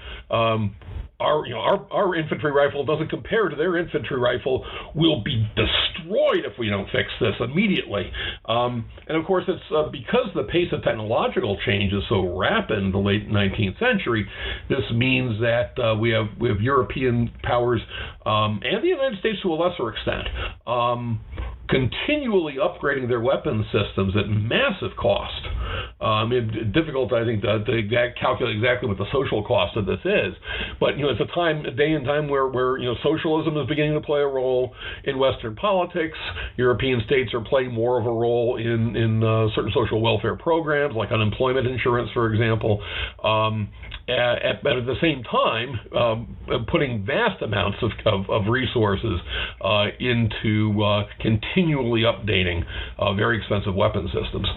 [SPEAKER 2] our infantry rifle doesn't compare to their infantry rifle. Will be destroyed if we don't fix this immediately. And of course, it's because the pace of technological change is so rapid in the late 19th century. This means that we have European powers and the United States to a lesser extent continually upgrading their weapons systems at massive cost. It's difficult, I think, to calculate exactly what the social cost of this is. But it's a day and time where socialism is beginning to play a role in Western politics. European states are playing more of a role in certain social welfare programs, like unemployment insurance, for example. But at the same time, putting vast amounts of resources into continually updating very expensive weapon systems.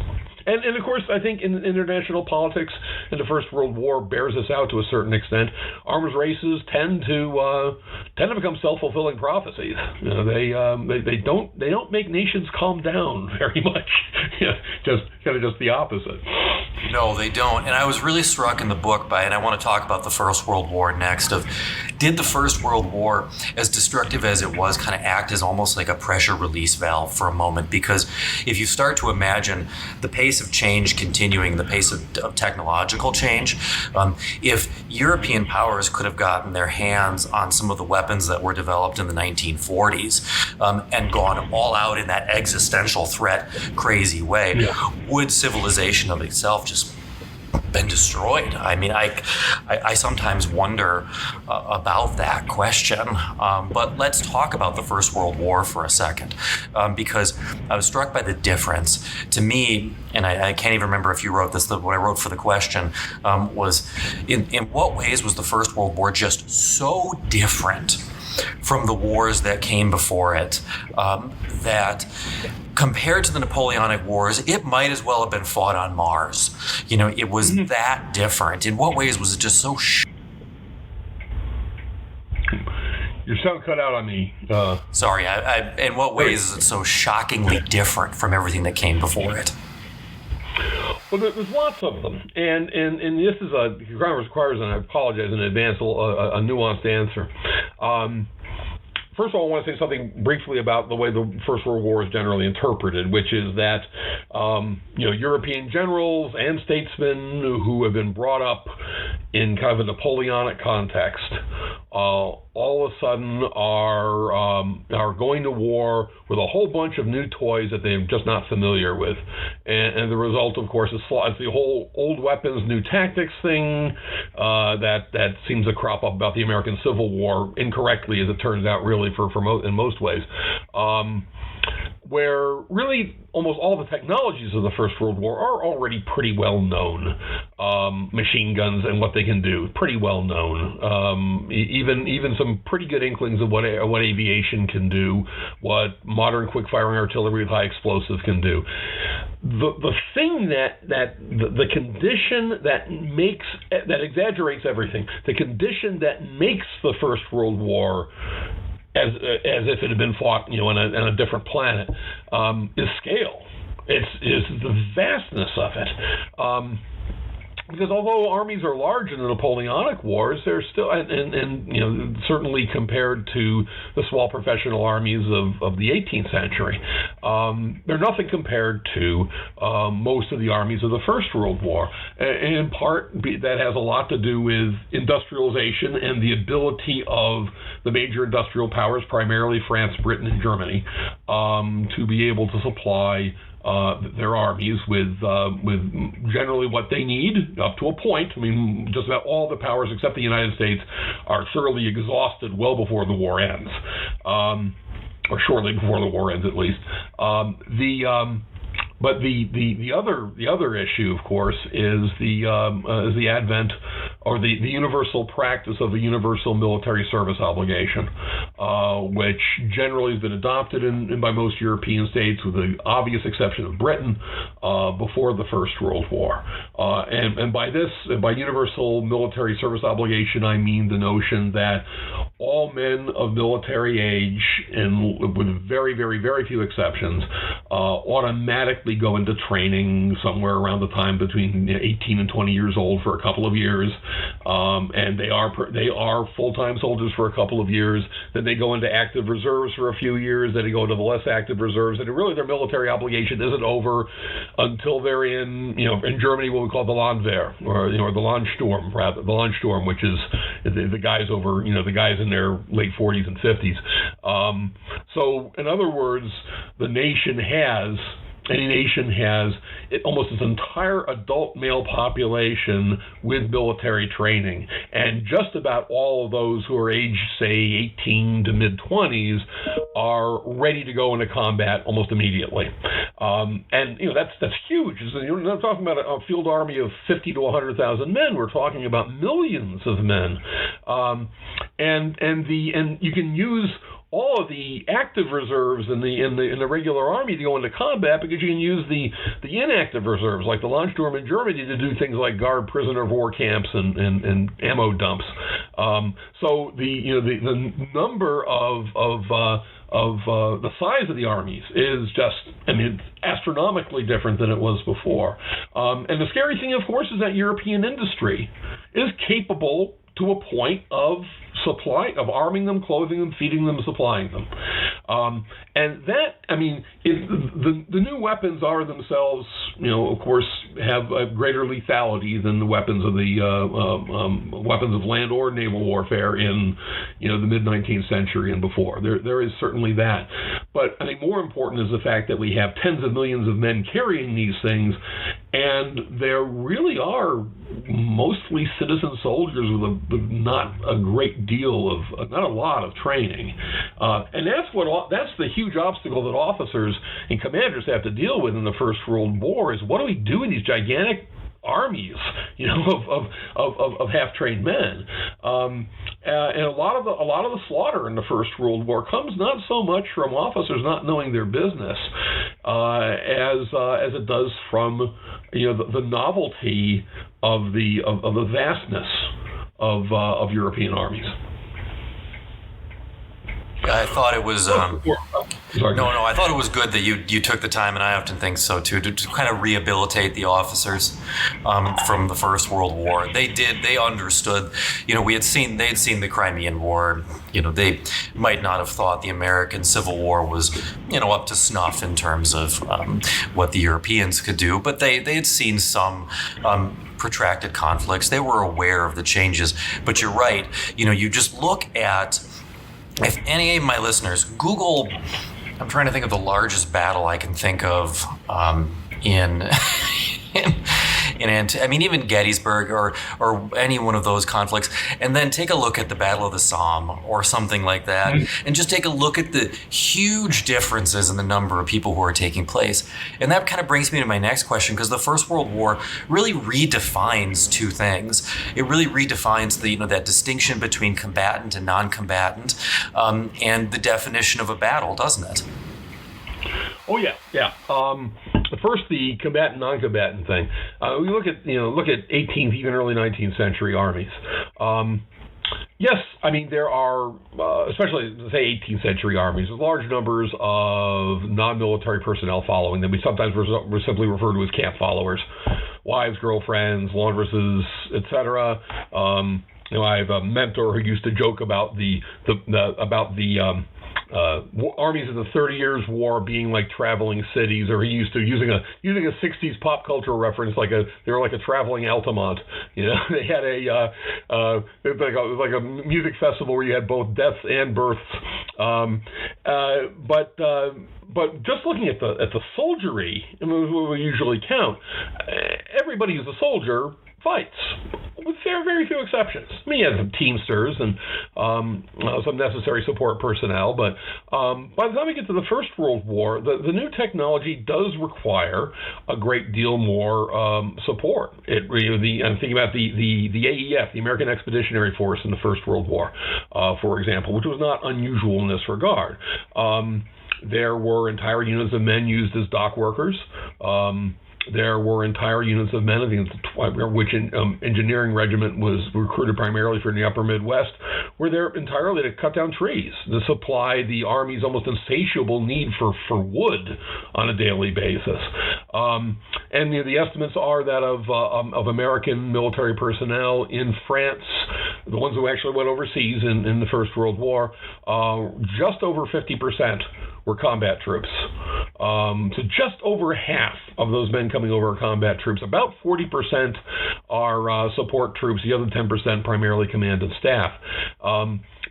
[SPEAKER 2] And of course, I think in international politics, and the First World War bears this out to a certain extent. Arms races tend to become self-fulfilling prophecies. They don't make nations calm down very much. Just the opposite.
[SPEAKER 1] No, they don't. And I was really struck in the book by, and I want to talk about the First World War next, did the First World War, as destructive as it was, kind of act as almost like a pressure release valve for a moment? Because if you start to imagine the pace of change continuing, the pace of technological change, if European powers could have gotten their hands on some of the weapons that were developed in the 1940s and gone all out in that existential threat crazy way, would civilization of itself just been destroyed? I mean, I sometimes wonder about that question. But let's talk about the First World War for a second, because I was struck by the difference. To me, and I can't even remember if you wrote this, what I wrote for the question was, in what ways was the First World War just so different from the wars that came before it, that compared to the Napoleonic Wars, it might as well have been fought on Mars. It was that different. In what ways was it just so
[SPEAKER 2] Your sound cut out on me.
[SPEAKER 1] Sorry, in what ways is it so shockingly different from everything that came before it?
[SPEAKER 2] Well, there's lots of them, and this is requires, and I apologize in advance, a nuanced answer. First of all, I want to say something briefly about the way the First World War is generally interpreted, which is that European generals and statesmen who have been brought up in kind of a Napoleonic context, all of a sudden are going to war with a whole bunch of new toys that they're just not familiar with, and the result, of course, is the whole old weapons, new tactics thing that seems to crop up about the American Civil War incorrectly, as it turns out, really in most ways. Where really almost all the technologies of the First World War are already pretty well known. Machine guns and what they can do, pretty well known. Even some pretty good inklings of what aviation can do, what modern quick-firing artillery with high explosives can do. The thing the condition that exaggerates everything, the condition that makes the First World War as if it had been fought, on a different planet, is scale. Is the vastness of it. Because although armies are large in the Napoleonic Wars, they're still, and certainly compared to the small professional armies of the 18th century, they're nothing compared to most of the armies of the First World War. And in part, that has a lot to do with industrialization and the ability of the major industrial powers, primarily France, Britain, and Germany, to be able to supply their armies with generally what they need up to a point. I mean, just about all the powers except the United States are thoroughly exhausted well before the war ends, or shortly before the war ends, at least. But the other issue, of course, is the advent or the universal practice of the universal military service obligation, which generally has been adopted by most European states, with the obvious exception of Britain, before the First World War. And by universal military service obligation, I mean the notion that all men of military age, and with very, very, very few exceptions, automatically go into training somewhere around the time between 18 and 20 years old for a couple of years, and they are full-time soldiers for a couple of years. Then they go into active reserves for a few years. Then they go into the less active reserves, and really their military obligation isn't over until they're in Germany what we call the Landwehr, or the Landsturm, rather, the Landsturm, which is the guys the guys in their late 40s and 50s. So in other words, any nation has almost its entire adult male population with military training, and just about all of those who are aged, say, 18 to mid-20s are ready to go into combat almost immediately. And that's huge. We're not talking about a field army of 50 to 100,000 men. We're talking about millions of men, and you can use all of the active reserves in the regular army to go into combat, because you can use the inactive reserves, like the Landsturm in Germany, to do things like guard prisoner of war camps and ammo dumps. So the number of the size of the armies is just, astronomically different than it was before. And the scary thing, of course, is that European industry is capable to a point of arming them, clothing them, feeding them, supplying them. And that, the new weapons are themselves, of course, have a greater lethality than the weapons of weapons of land or naval warfare in, the mid-19th century and before. There is certainly that. But I think more important is the fact that we have tens of millions of men carrying these things, and there really are mostly citizen soldiers with not a great deal of, not a lot of training. And that's the huge obstacle that officers and commanders have to deal with in the First World War, is what do we do with these gigantic armies, of half-trained men, and a lot of the slaughter in the First World War comes not so much from officers not knowing their business, as it does from the novelty of the vastness of European armies.
[SPEAKER 1] I thought it was.
[SPEAKER 2] Sorry.
[SPEAKER 1] No, I thought it was good that you took the time, and I often think so too, to kind of rehabilitate the officers from the First World War. They understood. They'd seen the Crimean War. They might not have thought the American Civil War was, up to snuff in terms of what the Europeans could do, but they had seen some protracted conflicts. They were aware of the changes. But you're right. You just look at, if any of my listeners Google. I'm trying to think of the largest battle I can think of in even Gettysburg or any one of those conflicts, and then take a look at the Battle of the Somme or something like that, and just take a look at the huge differences in the number of people who are taking place. And that kind of brings me to my next question, because the First World War really redefines two things. It really redefines that distinction between combatant and non-combatant, and the definition of a battle, doesn't it?
[SPEAKER 2] Oh yeah. First, the combatant non-combatant thing. We look at 18th, even early 19th century armies. Yes, there are, especially say 18th century armies, large numbers of non-military personnel following them. We sometimes simply refer to as camp followers, wives, girlfriends, laundresses, etc. I have a mentor who used to joke about the armies of the 30 Years' War being like traveling cities, or he used to using a 60s pop culture reference, they were like a traveling Altamont. They had it was like a music festival where you had both deaths and births. But just looking at the soldiery, what we usually count, everybody who's a soldier fights, with very few exceptions. You have some Teamsters and some necessary support personnel, but by the time we get to the First World War, the new technology does require a great deal more support. I'm thinking about the AEF, the American Expeditionary Force in the First World War, for example, which was not unusual in this regard. There were entire units of men used as dock workers. There were entire units of men, which engineering regiment was recruited primarily from the upper Midwest, were there entirely to cut down trees, to supply the Army's almost insatiable need for wood on a daily basis. And the estimates are that of American military personnel in France, the ones who actually went overseas in the First World War, just over 50% were combat troops. So just over half of those men coming over are combat troops. About 40% are support troops. The other 10% primarily command and staff.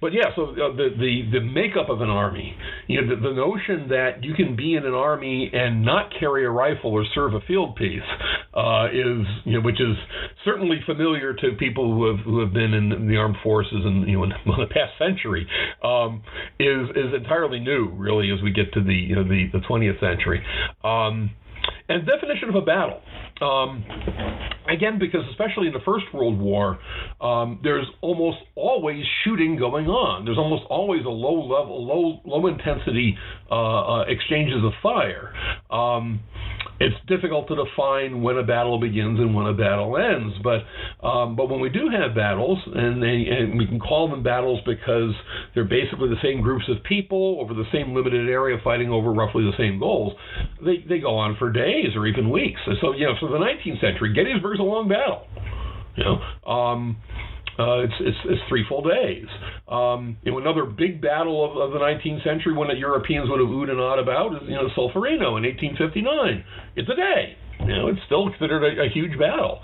[SPEAKER 2] But yeah, so the makeup of an army, the notion that you can be in an army and not carry a rifle or serve a field piece which is certainly familiar to people who have been in the armed forces in the past century, is entirely new, really, as we get to the 20th century. And definition of a battle. Again, because especially in the First World War, there's almost always shooting going on. There's almost always a low intensity exchanges of fire. It's difficult to define when a battle begins and when a battle ends, but when we do have battles, and we can call them battles because they're basically the same groups of people over the same limited area fighting over roughly the same goals, they go on for days or even weeks. So for the 19th century, Gettysburg's a long battle. It's 3 full days. Another big battle of the 19th century, one that Europeans would have oohed and awed about, is Solferino in 1859. It's a day. It's still considered a huge battle.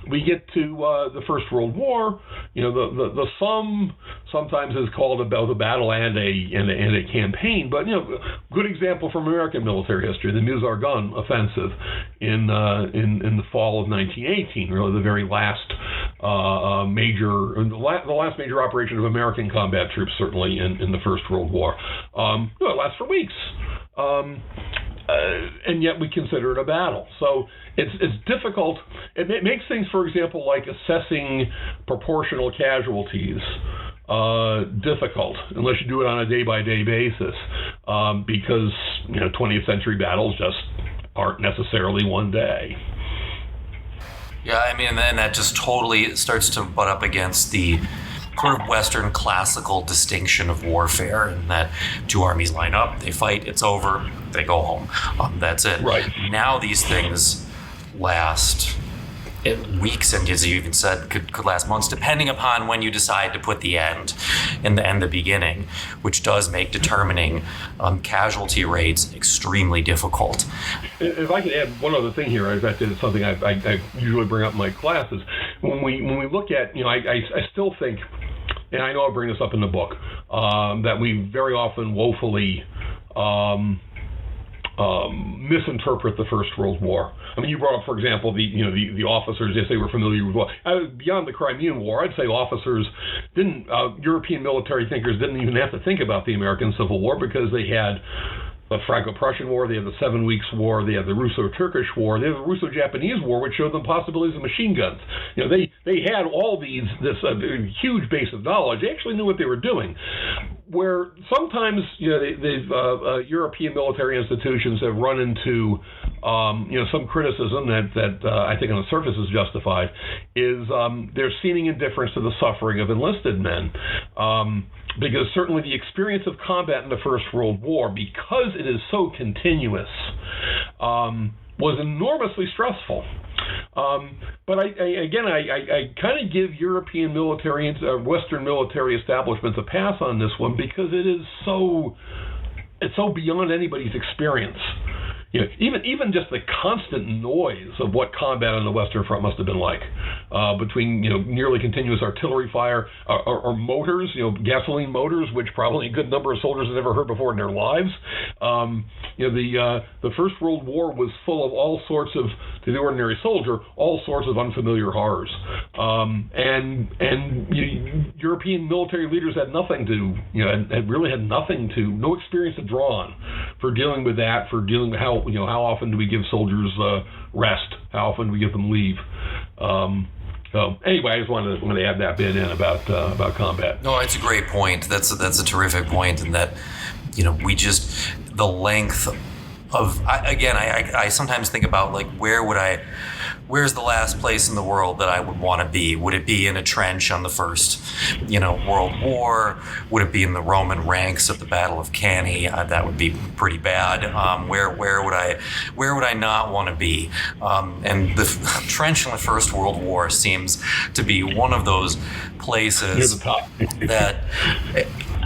[SPEAKER 2] We get to the First World War. The Somme sometimes is called about the battle and a campaign, but good example from American military history, the Meuse-Argonne offensive in the fall of 1918. Really, the very last the last major operation of American combat troops, certainly in the First World War. It lasts for weeks. And yet we consider it a battle. So it's difficult. It makes things, for example, like assessing proportional casualties difficult unless you do it on a day-by-day basis, because 20th century battles just aren't necessarily one day.
[SPEAKER 1] Yeah, and then that just totally starts to butt up against the sort of Western classical distinction of warfare, in that two armies line up, they fight, it's over, they go home. That's it.
[SPEAKER 2] Right.
[SPEAKER 1] Now these things last weeks, and as you even said, could last months, depending upon when you decide to put the end in the beginning, which does make determining casualty rates extremely difficult.
[SPEAKER 2] If I could add one other thing here, it's something I usually bring up in my classes. When we look at, I still think, and I know I bring this up in the book, that we very often woefully misinterpret the First World War. I mean, you brought up, for example, the officers, yes, they were familiar with war. Beyond the Crimean War, I'd say officers European military thinkers didn't even have to think about the American Civil War, because they had the Franco-Prussian War, they had the 7 Weeks War, they had the Russo-Turkish War, they had the Russo-Japanese War, which showed them possibilities of machine guns. They had all this huge base of knowledge. They actually knew what they were doing. Where sometimes the European military institutions have run into some criticism that I think on the surface is justified, is their seeming indifference to the suffering of enlisted men. Because certainly the experience of combat in the First World War, because it is so continuous, was enormously stressful. But I kind of give European military, Western military establishments a pass on this one, because it's so beyond anybody's experience. Even just the constant noise of what combat on the Western Front must have been like, between nearly continuous artillery fire or motors, gasoline motors, which probably a good number of soldiers had never heard before in their lives. The First World War was full of all sorts of, to the ordinary soldier, all sorts of unfamiliar horrors, and European military leaders had nothing to, no experience to draw on for dealing with that, for dealing with how often do we give soldiers rest? How often do we give them leave? So anyway, I just wanted to add that bit in about combat.
[SPEAKER 1] No, it's a great point. That's a terrific point, in that we just, the length of, I sometimes think about, like, where's the last place in the world that I would want to be? Would it be in a trench on the First World War? Would it be in the Roman ranks at the Battle of Cannae? That would be pretty bad. Where would I not want to be? And the trench in the First World War seems to be one of those places that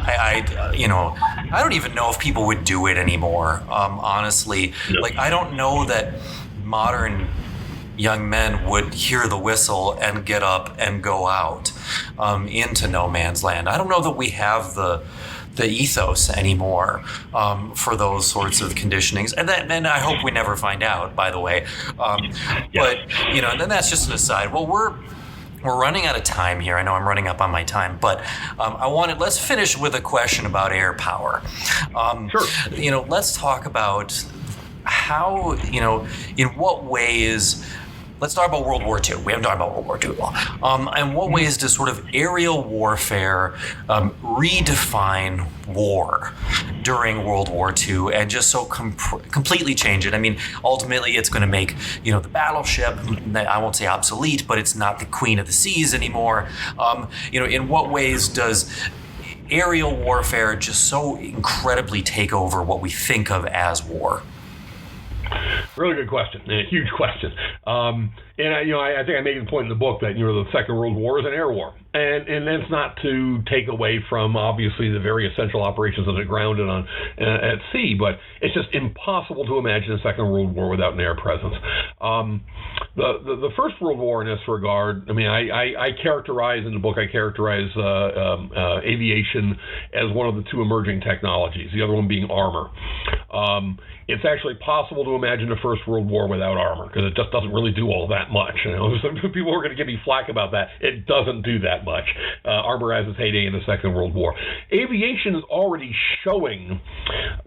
[SPEAKER 1] I don't even know if people would do it anymore. Honestly, like, I don't know that modern young men would hear the whistle and get up and go out into no man's land. I don't know that we have the ethos anymore for those sorts of conditionings, and I hope we never find out, by the way. But and then that's just an aside. Well, we're running out of time here. I know I'm running up on my time, but let's finish with a question about air power. Sure. Let's talk about how, in what ways. Let's talk about World War II. We haven't talked about World War II at all. And what ways does sort of aerial warfare redefine war during World War II and just so completely change it? I mean, ultimately, it's going to make the battleship, I won't say obsolete, but it's not the queen of the seas anymore. In what ways does aerial warfare just so incredibly take over what we think of as war?
[SPEAKER 2] Really good question, and a huge question. And I think I made the point in the book that the Second World War is an air war, and that's not to take away from obviously the very essential operations on the ground and at sea, but it's just impossible to imagine a Second World War without an air presence. The First World War in this regard, I characterize in the book, aviation as one of the two emerging technologies, the other one being armor. It's actually possible to imagine a First World War without armor, because it just doesn't really do all that much. Some people are going to give me flack about that. It doesn't do that much. Armor has its heyday in the Second World War. Aviation is already showing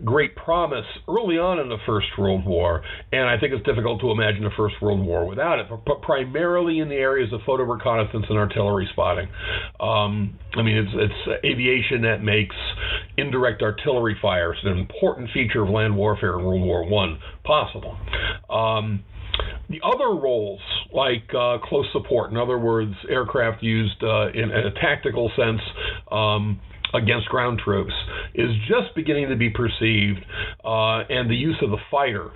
[SPEAKER 2] great promise early on in the First World War, and I think it's difficult to imagine a First World War without it, but primarily in the areas of photo reconnaissance and artillery spotting. It's aviation that makes indirect artillery fire, an important feature of land warfare in World War I, possible. The other roles, like close support, in other words, aircraft used in a tactical sense against ground troops, is just beginning to be perceived, and the use of the fighter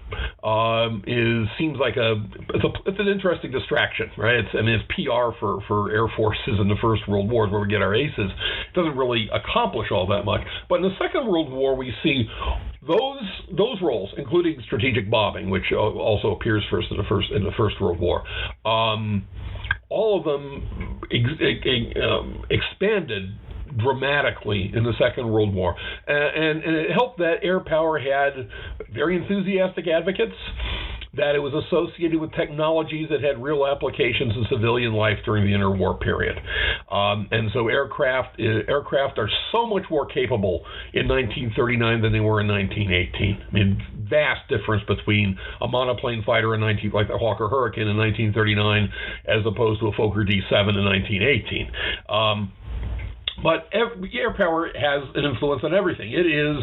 [SPEAKER 2] seems like it's an interesting distraction, right? It's PR for air forces in the First World War, where we get our aces. It doesn't really accomplish all that much. But in the Second World War, we see those roles, including strategic bombing, which also appears first in the First World War. All of them expanded dramatically in the Second World War, and it helped that air power had very enthusiastic advocates, that it was associated with technologies that had real applications in civilian life during the interwar period. And so aircraft are so much more capable in 1939 than they were in 1918. I mean, vast difference between a monoplane fighter like the Hawker Hurricane in 1939 as opposed to a Fokker D-7 in 1918. But air power has an influence on everything. It is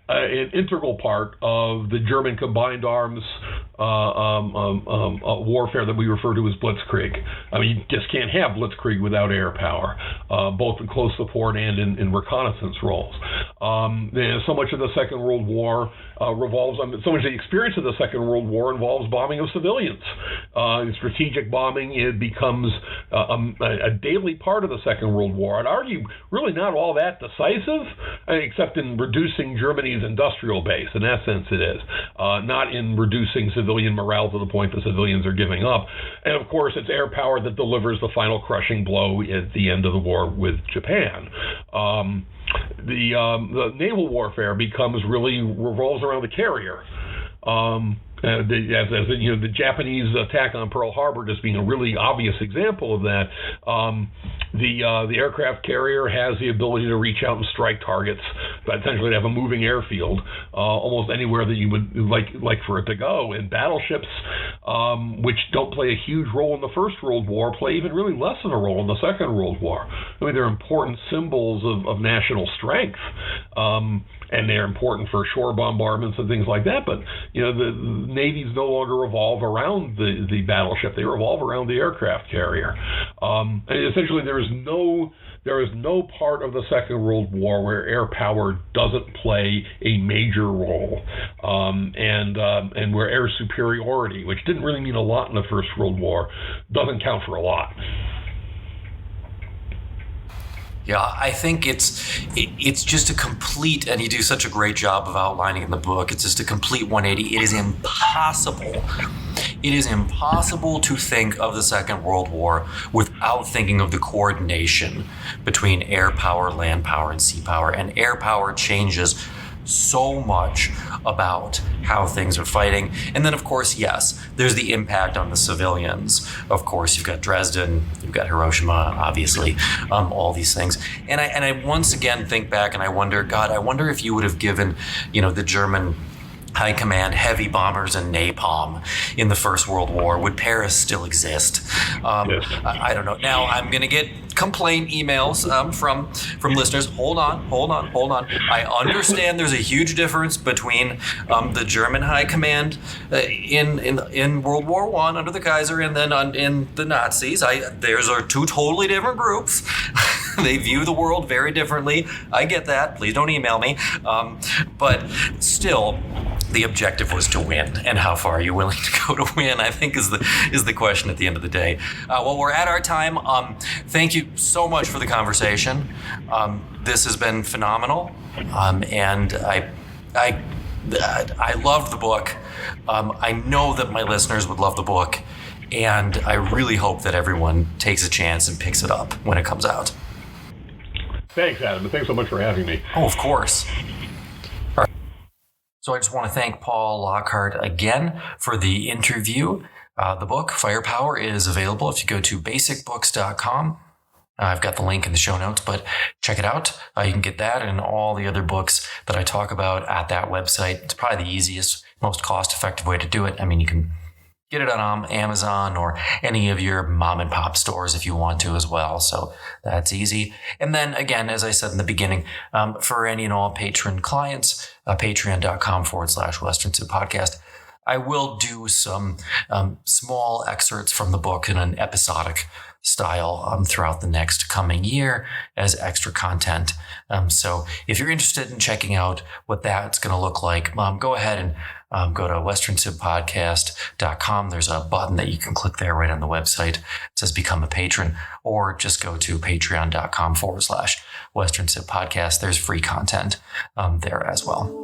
[SPEAKER 2] an integral part of the German combined arms warfare that we refer to as blitzkrieg. I mean, you just can't have blitzkrieg without air power, both in close support and in reconnaissance roles. So much of the Second World War so much of the experience of the Second World War involves bombing of civilians. Strategic bombing, it becomes a daily part of the Second World War. I'd argue really not all that decisive, except in reducing Germany's industrial base. In that sense it is. Not in reducing civilian morale to the point that civilians are giving up. And of course it's air power that delivers the final crushing blow at the end of the war with Japan. The naval warfare revolves around the carrier. The Japanese attack on Pearl Harbor just being a really obvious example of that. The aircraft carrier has the ability to reach out and strike targets, but essentially to have a moving airfield almost anywhere that you would like for it to go. And battleships, which don't play a huge role in the First World War, play even really less of a role in the Second World War. I mean, they're important symbols of national strength. And they're important for shore bombardments and things like that. But the navies no longer revolve around the battleship; they revolve around the aircraft carrier. And essentially, there is no part of the Second World War where air power doesn't play a major role, and where air superiority, which didn't really mean a lot in the First World War, doesn't count for a lot.
[SPEAKER 1] Yeah, I think it's just a complete, and you do such a great job of outlining in the book, it's just a complete 180. It is impossible. It is impossible to think of the Second World War without thinking of the coordination between air power, land power, and sea power. And air power changes so much about how things are fighting. And then, of course, yes, there's the impact on the civilians. Of course, you've got Dresden, you've got Hiroshima, obviously, all these things. And I once again think back and I wonder if you would have given, the German High Command heavy bombers and napalm in the First World War. Would Paris still exist?
[SPEAKER 2] Yes.
[SPEAKER 1] I don't know. Now I'm going to get complaint emails from listeners. Hold on. I understand there's a huge difference between the German High Command in World War I under the Kaiser and then in the Nazis. Those are two totally different groups. They view the world very differently. I get that. Please don't email me. But still, the objective was to win, and how far are you willing to go to win, I think is the question at the end of the day. Well, we're at our time. Thank you so much for the conversation. This has been phenomenal, and I loved the book. I know that my listeners would love the book, and I really hope that everyone takes a chance and picks it up when it comes out.
[SPEAKER 2] Thanks, Adam, and thanks so much for having me.
[SPEAKER 1] Oh, of course. So I just want to thank Paul Lockhart again for the interview. The book, Firepower, is available if you go to basicbooks.com. I've got the link in the show notes, but check it out. You can get that and all the other books that I talk about at that website. It's probably the easiest, most cost-effective way to do it. I mean, you can get it on Amazon or any of your mom and pop stores if you want to as well. So that's easy. And then again, as I said in the beginning, for any and all patron clients, patreon.com/Western Sioux Podcast. I will do some small excerpts from the book in an episodic style throughout the next coming year as extra content. So if you're interested in checking out what that's going to look like, go ahead and go to westerncivpodcast.com. There's a button that you can click there right on the website. It says become a patron, or just go to patreon.com/Western Civ Podcast. There's free content there as well.